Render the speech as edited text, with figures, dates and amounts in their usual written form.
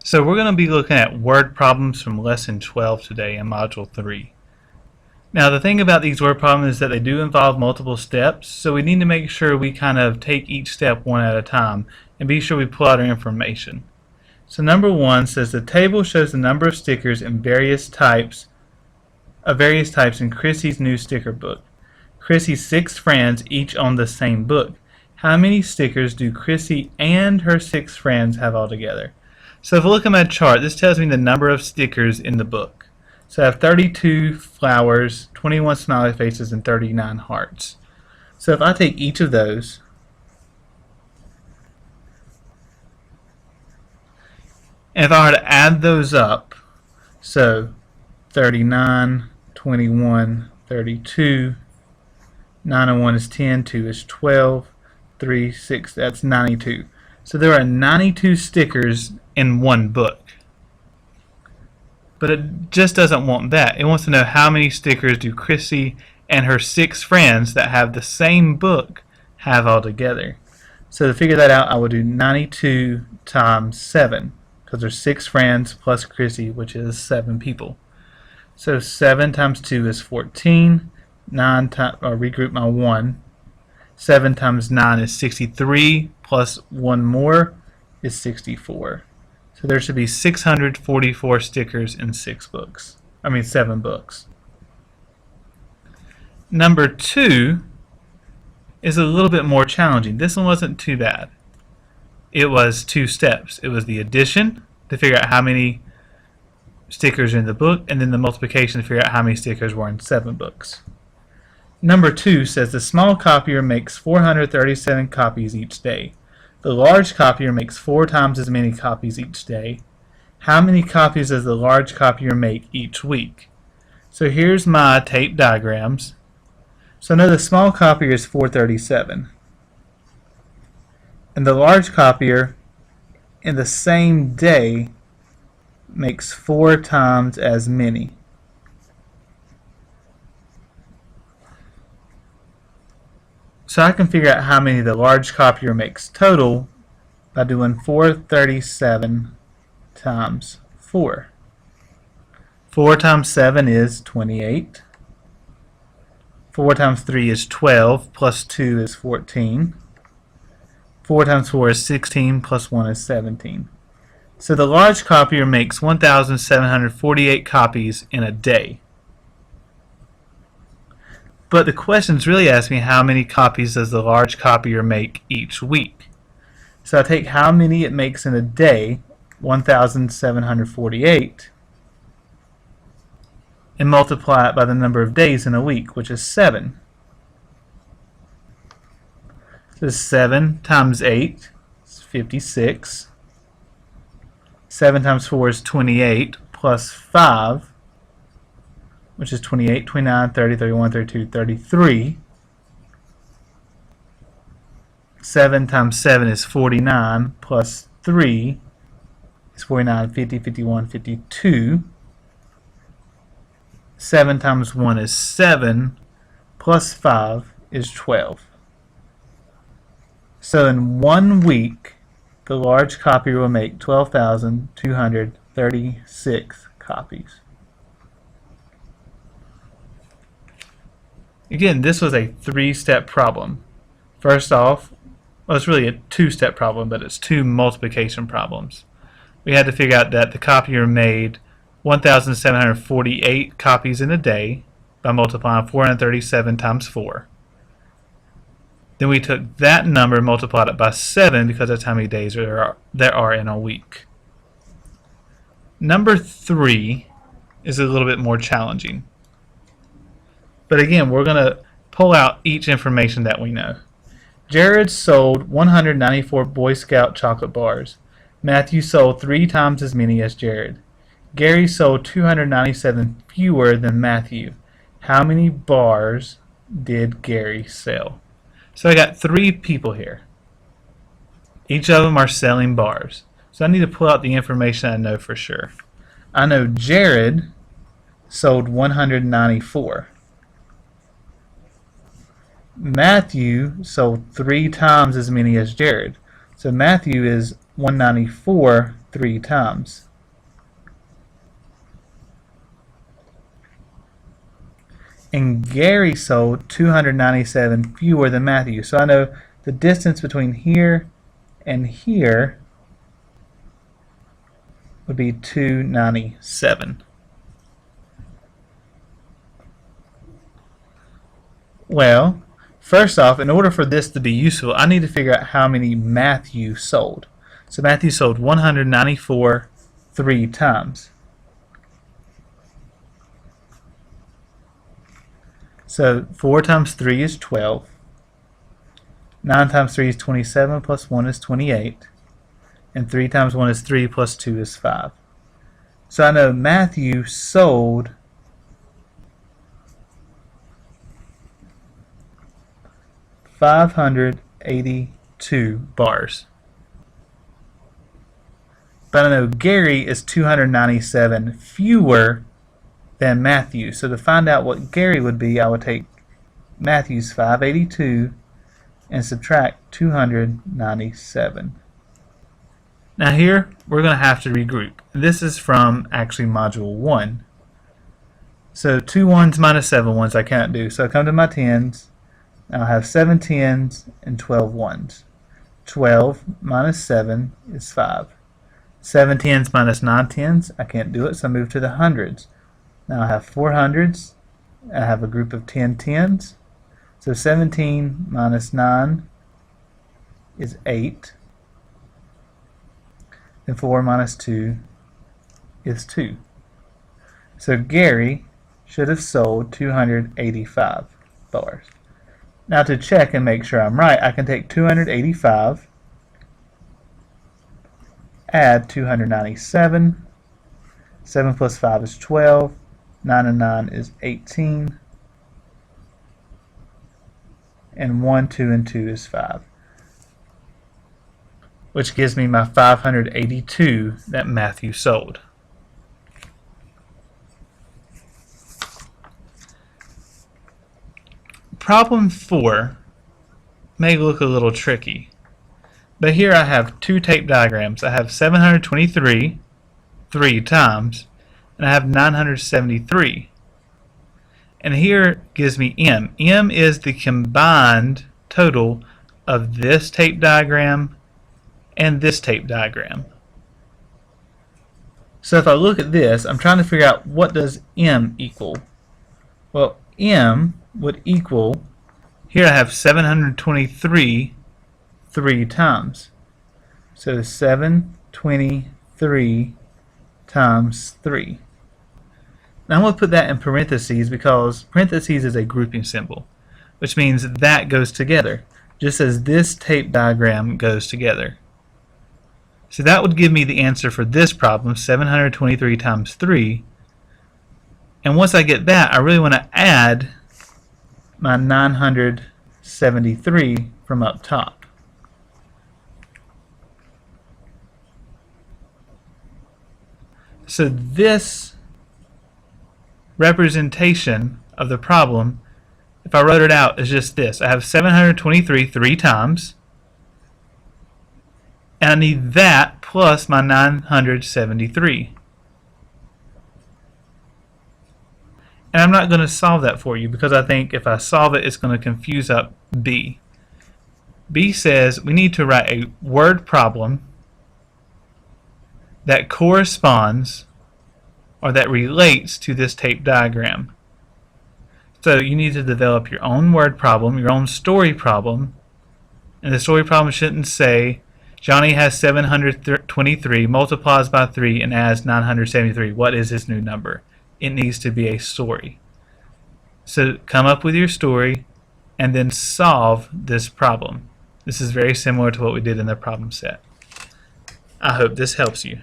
So we're going to be looking at word problems from lesson 12 today in module 3. Now the thing about these word problems is that they do involve multiple steps, so we need to make sure we kind of take each step one at a time and be sure we pull out our information. So number 1 says the table shows the number of stickers in various types in Chrissy's new sticker book. Chrissy's 6 friends each own the same book. How many stickers do Chrissy and her 6 friends have altogether? So if we look at my chart, this tells me the number of stickers in the book. So I have 32 flowers, 21 smiley faces, and 39 hearts. So if I take each of those and if I were to add those up, so 39, 21, 32, 9 and 1 is 10, 2 is 12, 3, 6, that's 92. So there are 92 stickers in one book. But it just doesn't want that. It wants to know how many stickers do Chrissy and her 6 friends that have the same book have altogether. So to figure that out, I will do 92 times 7, because there's 6 friends plus Chrissy, which is 7 people. So 7 times 2 is 14. 9 times, or regroup my 1. 7 times 9 is 63, plus 1 more is 64. So there should be 644 stickers in 7 books. Number 2 is a little bit more challenging. This one wasn't too bad. It was 2 steps. It was the addition to figure out how many stickers are in the book, and then the multiplication to figure out how many stickers were in 7 books. Number 2 says the small copier makes 437 copies each day. The large copier makes 4 times as many copies each day. How many copies does the large copier make each week? So here's my tape diagrams. So I know the small copier is 437. And the large copier in the same day makes 4 times as many. So I can figure out how many the large copier makes total by doing 437 times 4. 4 times 7 is 28. 4 times 3 is 12, plus 2 is 14. 4 times 4 is 16, plus 1 is 17. So the large copier makes 1,748 copies in a day. But the question's really asking me how many copies does the large copier make each week. So I take how many it makes in a day, 1,748, and multiply it by the number of days in a week, which is 7. So 7 times 8 is 56. 7 times 4 is 28, plus 5, which is 28, 29, 30, 31, 32, 33. 7 times 7 is 49, plus 3 is 49, 50, 51, 52. 7 times 1 is 7, plus 5 is 12. So in 1 week, the large copier will make 12,236 copies. Again, this was a 3-step problem. First off, well, it's really a 2-step problem, but it's 2 multiplication problems. We had to figure out that the copier made 1,748 copies in a day by multiplying 437 times 4. Then we took that number and multiplied it by 7 because that's how many days there are in a week. Number 3 is a little bit more challenging. But again, we're going to pull out each information that we know. Jared sold 194 Boy Scout chocolate bars. Matthew sold 3 times as many as Jared. Gary sold 297 fewer than Matthew. How many bars did Gary sell? So I got 3 people here. Each of them are selling bars. So I need to pull out the information I know for sure. I know Jared sold 194. Matthew sold 3 times as many as Jared. So Matthew is 194 3 times. And Gary sold 297 fewer than Matthew. So I know the distance between here and here would be 297. Well, first off, in order for this to be useful, I need to figure out how many Matthew sold. So Matthew sold 194 3 times. So 4 times 3 is 12. 9 times 3 is 27, plus 1 is 28. And 3 times 1 is 3, plus 2 is 5. So I know Matthew sold 582 bars. But I know Gary is 297 fewer than Matthew. So to find out what Gary would be, I would take Matthew's 582 and subtract 297. Now here, we're going to have to regroup. This is from actually Module 1. So 2 ones minus 7 ones I can't do. So I come to my tens. Now I have 7 tens and 12 ones. 12 minus 7 is 5. 7 tens minus 9 tens, I can't do it, so I move to the hundreds. Now I have 4 hundreds, I have a group of 10 tens. So 17 minus 9 is 8. And 4 minus 2 is 2. So Gary should have sold 285 bars. Now to check and make sure I'm right, I can take 285, add 297, 7 plus 5 is 12, 9 and 9 is 18, and 1, 2, and 2 is 5, which gives me my 582 that Matthew sold. Problem 4 may look a little tricky, but here I have 2 tape diagrams. I have 723 3 times, and I have 973. And here gives me M. M is the combined total of this tape diagram and this tape diagram. So if I look at this, I'm trying to figure out what does M equal. Well, M would equal, here I have 723 3 times. So 723 times 3. Now I'm going to put that in parentheses because parentheses is a grouping symbol, which means that goes together, just as this tape diagram goes together. So that would give me the answer for this problem, 723 times 3. And once I get that, I really want to add my 973 from up top. So this representation of the problem, if I wrote it out, is just this. I have 723 3 times, and I need that plus my 973. And I'm not going to solve that for you because I think if I solve it, it's going to confuse up B. B says we need to write a word problem that corresponds or that relates to this tape diagram. So you need to develop your own word problem, your own story problem, and the story problem shouldn't say Johnny has 723, multiplies by 3, and adds 973. What is his new number? It needs to be a story. So come up with your story and then solve this problem. This is very similar to what we did in the problem set. I hope this helps you.